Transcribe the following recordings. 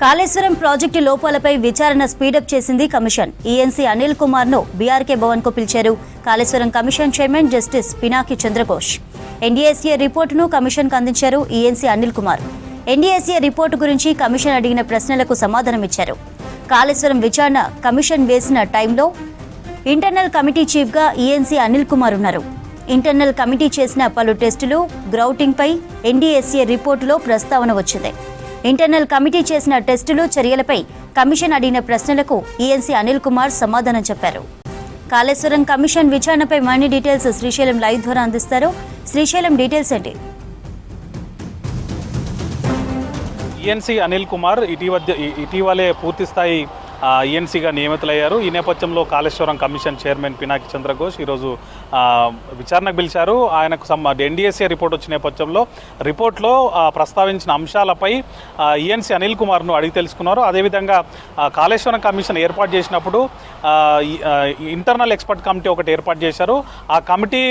Kaleshwaram project లోపాలపై విచారణ speedup చేసింది commission. ENC Anil Kumar ను బీఆర్కే భవన్ కు పిలిచారు Kaleshwaram commission chairman justice Pinaki Chandraghosh. NDSA రిపోర్టును కమిషన్ కు అందించారు ENC Anil Kumar. NDSA report గురించి కమిషన్ అడిగిన ప్రశ్నలకు సమాధానమిచ్చారు. కాళేశ్వరం విచారణ కమిషన్ వేసిన టైంలో ఇంటర్నల్ కమిటీ చీఫ్ గా ఈఎన్సీ అనిల్ కుమార్ ఉన్నారు. ఇంటర్నల్ కమిటీ చేసిన పలు టెస్టులు, గ్రౌటింగ్ పై ఎన్డీఎస్ఏ రిపోర్టులో ప్రస్తావన వచ్చింది. ఇంటర్నల్ కమిటీ చేసిన టెస్టులు, చర్యలపై కమిషన్ అడిగిన ప్రశ్నలకు ఈఎన్సీ అనిల్ కుమార్ సమాధానం చెప్పారు. కాళేశ్వరం కమిషన్ విచారణపై మరిన్ని డీటెయిల్స్ శ్రీశైలం లైవ్ ద్వారా అందిస్తారు. శ్రీశైలం, డీటెయిల్స్ ఏంటి? ఈఎన్సీ అనిల్ కుమార్ ఇటీవలే పూర్తిస్థాయి ఈఎన్సీగా నియమితులయ్యారు. ఈ నేపథ్యంలో కాళేశ్వరం కమిషన్ చైర్మన్ పినాకి చంద్రఘోష్ ఈరోజు విచారణకు పిలిచారు. ఆయనకు ఎన్డీఎస్ఏ రిపోర్ట్ వచ్చిన నేపథ్యంలో రిపోర్ట్లో ప్రస్తావించిన అంశాలపై ఈఎన్సీ అనిల్ కుమార్ను అడిగి తెలుసుకున్నారు. అదేవిధంగా కాళేశ్వరం కమిషన్ ఏర్పాటు చేసినప్పుడు ఇంటర్నల్ ఎక్స్పర్ట్ కమిటీ ఒకటి ఏర్పాటు చేశారు. ఆ కమిటీ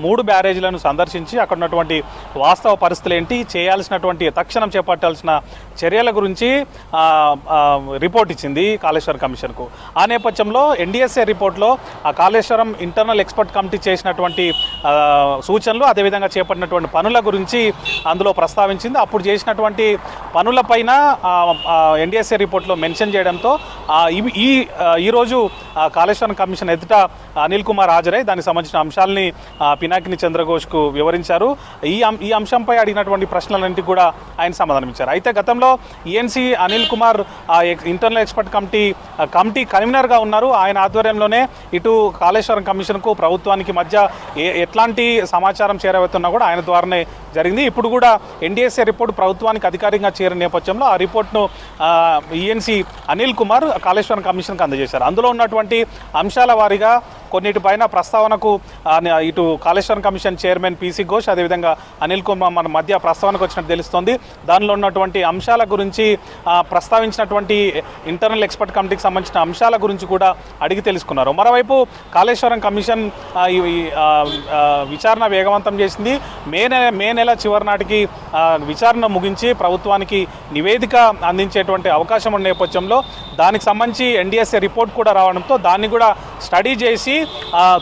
3 బ్యారేజీలను సందర్శించి అక్కడ ఉన్నటువంటి వాస్తవ పరిస్థితులు ఏంటి, చేయాల్సినటువంటి తక్షణం చేపట్టాల్సిన చర్యల గురించి రిపోర్ట్ ఇచ్చింది కాళేశ్వరం కమిషన్కు. ఆ నేపథ్యంలో ఎన్డీఎస్ఏ రిపోర్ట్లో ఆ కాళేశ్వరం ఇంటర్నల్ ఎక్స్పర్ట్ కమిటీ చేసినటువంటి సూచనలు, అదేవిధంగా చేపట్టినటువంటి పనుల గురించి అందులో ప్రస్తావించింది. అప్పుడు చేసినటువంటి పనులపైన ఎన్డీఎస్ఏ రిపోర్ట్లో మెన్షన్ చేయడంతో ఈరోజు కాళేశ్వరం కమిషన్ ఎదుట అనిల్ కుమార్ హాజరై దానికి సంబంధించిన అంశాలని పినాకిని చంద్రఘోష్కు వివరించారు. ఈ అంశంపై అడిగినటువంటి ప్రశ్నలన్నింటికి కూడా ఆయన సమాధానం ఇచ్చారు. అయితే గతంలో ENC Anil Kumar internal expert committee కన్వీనర్గా ఉన్నారు. ఆయన ఆధ్వర్యంలోనే ఇటు కాళేశ్వరం కమిషన్కు ప్రభుత్వానికి మధ్య ఎట్లాంటి సమాచారం చేరవేస్తున్నా కూడా ఆయన ద్వారానే జరిగింది. ఇప్పుడు కూడా ఎన్డీఎస్ఏ రిపోర్టు ప్రభుత్వానికి అధికారికంగా చేరిన నేపథ్యంలో ఆ రిపోర్ట్ను ఈఎన్సీ అనిల్ కుమార్ కాళేశ్వరం కమిషన్కి అందజేశారు. అందులో ఉన్నటువంటి అంశాల వారీగా కొన్నిటిపైన ప్రస్తావనకు ఇటు Kaleshwaram commission chairman PC Ghosh, అదేవిధంగా అనిల్ కుమార్ మన మధ్య ప్రస్తావనకు వచ్చినట్టు తెలుస్తోంది. దానిలో ఉన్నటువంటి అంశాల గురించి ప్రస్తావించినటువంటి ఇంటర్నల్ ఎక్స్పర్ట్ కమిటీకి సంబంధించిన అంశాల గురించి కూడా అడిగి తెలుసుకున్నారు. మరోవైపు కాళేశ్వరం కమిషన్ విచారణ వేగవంతం చేసింది. మే నెల చివరి నాటికి విచారణ ముగించి ప్రభుత్వానికి నివేదిక అందించేటువంటి అవకాశం ఉన్న నేపథ్యంలో దానికి సంబంధించి ఎన్డీఎస్ఏ రిపోర్ట్ కూడా రావడంతో దాన్ని కూడా స్టడీ చేసి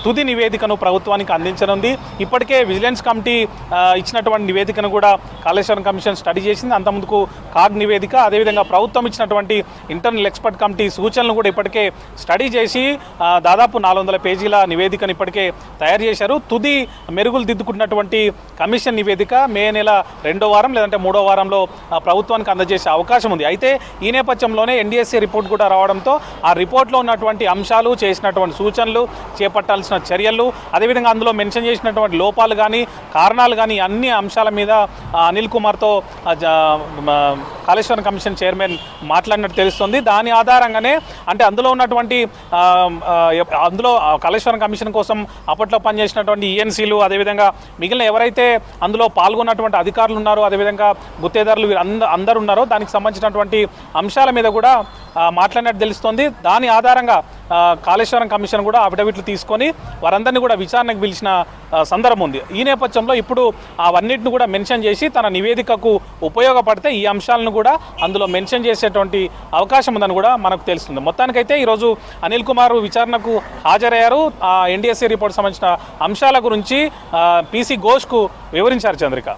తుది నివేదికను ప్రభుత్వానికి అందించనుంది. ఇప్పటికే విజిలెన్స్ కమిటీ ఇచ్చినటువంటి నివేదికను కూడా కాళేశ్వరం కమిషన్ స్టడీ చేసింది. అంతకుముందుకు కాగ్ నివేదిక, అదేవిధంగా ప్రభుత్వం ఇచ్చినటువంటి ఇంటర్నల్ ఎక్స్పర్ట్ కమిటీ సూచనలు కూడా ఇప్పటికే స్టడీ చేసి దాదాపు 400 పేజీల నివేదికను ఇప్పటికే తయారు చేశారు. తుది మెరుగులు దిద్దుకున్నటువంటి కమిషన్ నివేదిక మే నెల 2వ వారం లేదంటే 3వ వారంలో ప్రభుత్వానికి అందజేసే అవకాశం ఉంది. అయితే ఈ నేపథ్యంలోనే ఎన్డీఎస్ఏ రిపోర్ట్ కూడా రావడంతో ఆ రిపోర్ట్లో ఉన్నటువంటి అంశాలు, చేసినటువంటి సూచనలు, చేపట్టాల్సిన చర్యలు, అదేవిధంగా అందులో మెన్షన్ చేసినటువంటి లోపాలు కానీ కారణాలు కానీ అన్ని అంశాల మీద అనిల్ కుమార్తో కాళేశ్వరం కమిషన్ చైర్మన్ మాట్లాడినట్టు తెలుస్తుంది. దాని ఆధారంగానే అంటే అందులో ఉన్నటువంటి కాళేశ్వరం కమిషన్ కోసం అప్పట్లో పనిచేసినటువంటి ఈఎన్సీలు, అదేవిధంగా మిగిలిన ఎవరైతే అందులో పాల్గొన్నటువంటి అధికారులు ఉన్నారో, అదేవిధంగా గుత్తేదారులు అందరూ ఉన్నారో దానికి సంబంధించినటువంటి అంశాల మీద కూడా మాట్లాడినట్టు తెలుస్తోంది. దాని ఆధారంగా కాళేశ్వరం కమిషన్ కూడా అఫిడవిట్లు తీసుకొని వారందరినీ కూడా విచారణకు పిలిచిన సందర్భం ఉంది. ఈ నేపథ్యంలో ఇప్పుడు అవన్నిటిని కూడా మెన్షన్ చేసి తన నివేదికకు ఉపయోగపడితే ఈ అంశాలను కూడా అందులో మెన్షన్ చేసేటువంటి అవకాశం ఉందని కూడా మనకు తెలుస్తుంది. మొత్తానికైతే ఈరోజు అనిల్ కుమార్ విచారణకు హాజరయ్యారు. ఎన్డీఎస్ఏ రిపోర్ట్ సంబంధించిన అంశాల గురించి పీసీ ఘోష్కు వివరించారు. చంద్రిక.